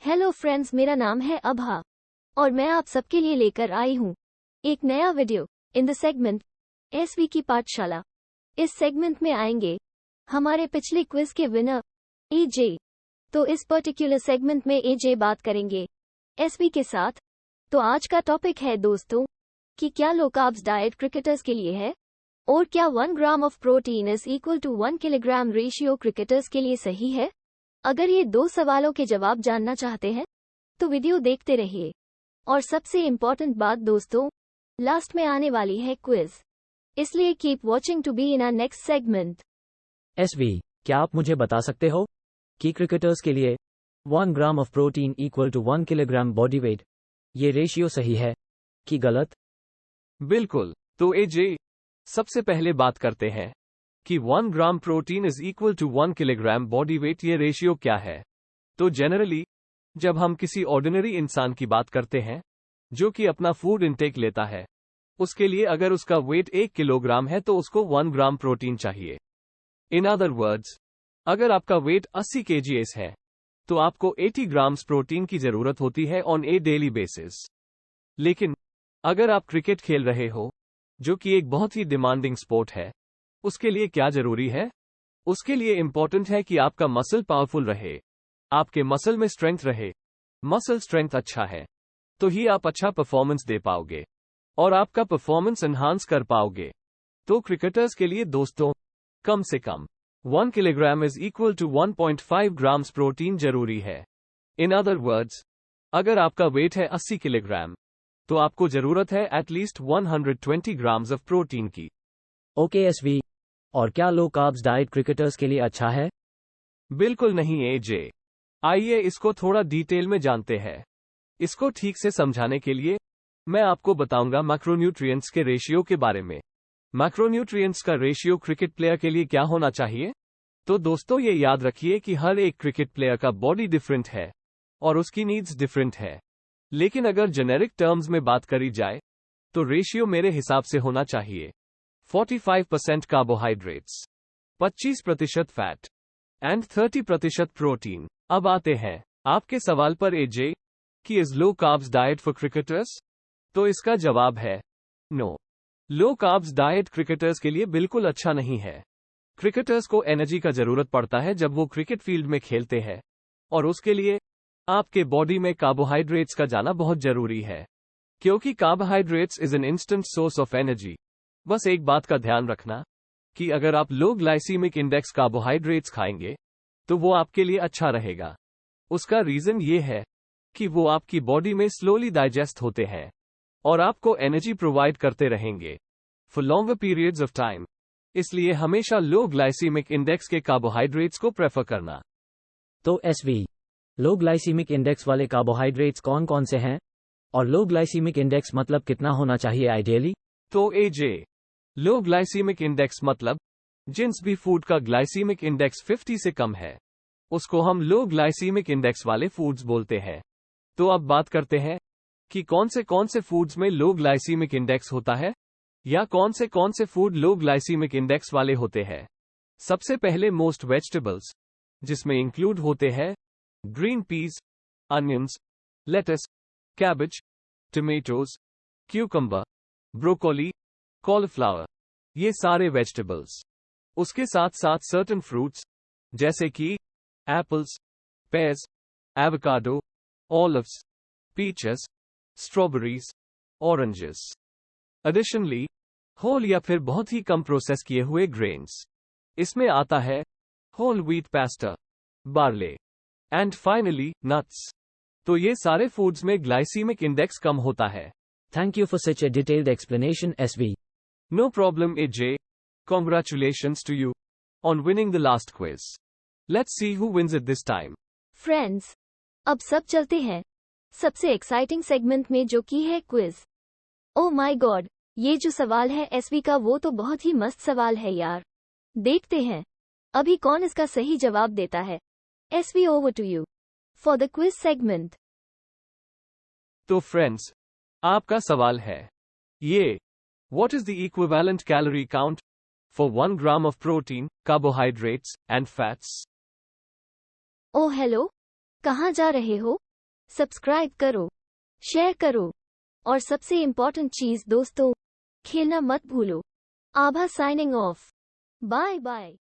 Hello friends, मेरा नाम है अभा और मैं आप सबके लिए लेकर आई हूँ एक नया video in the segment SV की पाठशाला। इस सेगमेंट में आएंगे हमारे पिछले क्विज के विनर एजे। तो इस पर्टिकुलर सेगमेंट में एजे बात करेंगे एसवी के साथ। तो आज का टॉपिक है दोस्तों कि क्या लो कार्ब्स डाइट क्रिकेटर्स के लिए है और क्या 1 gram of protein is equal to 1 kilogram ratio cricketers के लिए सही है। अगर ये दो सवालों के जवाब जानना चाहते हैं तो वीडियो देखते रहिए। और सबसे इम्पोर्टेंट बात दोस्तों, लास्ट में आने वाली है क्विज, इसलिए keep watching to be in our next segment. SV, क्या आप मुझे बता सकते हो कि क्रिकेटर्स के लिए 1 gram of protein equal to 1 kilogram body weight, ये रेशियो सही है कि गलत? बिल्कुल। तो एजे, सबसे पहले बात करते हैं कि 1 gram protein is equal to 1 kilogram body weight, ये रेशियो क्या है। तो जनरली जब हम किसी ऑर्डिनरी इंसान की बात करते हैं जो कि अपना फूड इंटेक लेता है, उसके लिए अगर उसका वेट 1 किलोग्राम है तो उसको 1 ग्राम प्रोटीन चाहिए। इन अदर वर्ड्स, अगर आपका वेट 80 kgs है तो आपको 80 ग्राम्स प्रोटीन की जरूरत होती है ऑन ए डेली बेसिस। लेकिन अगर आप क्रिकेट खेल रहे हो जो कि एक बहुत ही डिमांडिंग स्पोर्ट है, उसके लिए क्या जरूरी है? उसके लिए इंपॉर्टेंट है कि आपका मसल पावरफुल रहे, आपके मसल में स्ट्रेंथ रहे। मसल स्ट्रेंथ अच्छा है तो ही आप अच्छा परफॉर्मेंस दे पाओगे और आपका परफॉर्मेंस एनहांस कर पाओगे। तो क्रिकेटर्स के लिए दोस्तों कम से कम 1 kilogram is equal to 1.5 grams protein जरूरी है। इन अदर वर्ड्स, अगर आपका वेट है 80 किलोग्राम तो आपको जरूरत है एटलीस्ट 120 ग्राम्स ऑफ प्रोटीन की। ओके एसवी, और क्या लो कार्ब्स डाइट क्रिकेटर्स के लिए अच्छा है? बिल्कुल नहीं एजे। आइए इसको थोड़ा डिटेल में जानते हैं। इसको ठीक से समझाने के लिए मैं आपको बताऊंगा मैक्रोन्यूट्रिएंट्स के रेशियो के बारे में। मैक्रोन्यूट्रिएंट्स का रेशियो क्रिकेट प्लेयर के लिए क्या होना चाहिए? तो दोस्तों ये याद रखिए कि हर एक क्रिकेट प्लेयर का बॉडी डिफरेंट है और उसकी नीड्स डिफरेंट है। लेकिन अगर जेनेरिक टर्म्स में बात करी जाए तो रेशियो मेरे हिसाब से होना चाहिए 45% कार्बोहाइड्रेट्स, 25% फैट एंड 30% प्रोटीन। अब आते हैं आपके सवाल पर एजे कि is low carbs diet for cricketers? तो इसका जवाब है no. Low carbs diet cricketers के लिए बिल्कुल अच्छा नहीं है। क्रिकेटर्स को एनर्जी का जरूरत पड़ता है जब वो क्रिकेट फील्ड में खेलते हैं और उसके लिए आपके बॉडी में कार्बोहाइड्रेट्स का जाना बहुत जरूरी है, क्योंकि carbohydrates is an instant source of energy. बस एक बात का ध्यान रखना कि अगर आप लो ग्लाइसीमिक इंडेक्स कार्बोहाइड्रेट्स खाएंगे तो वो आपके लिए अच्छा रहेगा। उसका रीजन ये है कि वो आपकी बॉडी में स्लोली डाइजेस्ट होते हैं और आपको एनर्जी प्रोवाइड करते रहेंगे for longer periods of time. इसलिए हमेशा लो ग्लाइसीमिक इंडेक्स के कार्बोहाइड्रेट्स को प्रेफर करना। तो एसवी, लो ग्लाइसीमिक इंडेक्स वाले कार्बोहाइड्रेट्स कौन कौन से हैं और लो ग्लाइसीमिक इंडेक्स मतलब कितना होना चाहिए आइडियली? तो एजे, लो ग्लाइसीमिक इंडेक्स मतलब जिस भी फूड का ग्लाइसीमिक इंडेक्स 50 से कम है उसको हम लो ग्लाइसीमिक इंडेक्स वाले फूड्स बोलते हैं। तो अब बात करते हैं कि कौन से फूड्स में लो ग्लाइसीमिक इंडेक्स होता है या कौन से फूड लो ग्लाइसीमिक इंडेक्स वाले होते हैं। सबसे पहले मोस्ट वेजिटेबल्स, जिसमें इंक्लूड होते हैं green peas, onions, lettuce, cabbage, tomatoes, cucumber, broccoli, cauliflower, ये सारे वेजिटेबल्स। उसके साथ साथ सर्टेन फ्रूट्स जैसे कि apples, pears, avocado, olives, peaches, strawberries, oranges. Additionally whole या फिर बहुत ही कम प्रोसेस किए हुए ग्रेन्स, इसमें आता है whole wheat pasta, barley and finally nuts. तो ये सारे फूड्स में ग्लाइसीमिक इंडेक्स कम होता है। Thank you for such a detailed explanation SV. No problem AJ. Congratulations to you on winning the last quiz. Let's see who wins it this time. Friends, अब सब चलते हैं सबसे एक्साइटिंग सेगमेंट में जो कि है क्विज। ओ माय गॉड, ये जो सवाल है एसवी का वो तो बहुत ही मस्त सवाल है यार। देखते हैं अभी कौन इसका सही जवाब देता है। SV, over to you for the quiz segment. तो फ्रेंड्स, आपका सवाल है ये, what is the equivalent calorie count for 1 gram of protein, carbohydrates and fats? Oh hello, कहाँ जा रहे हो? सब्सक्राइब करो, शेयर करो और सबसे इम्पोर्टेंट चीज दोस्तों, खेलना मत भूलो। Abha signing off. Bye bye.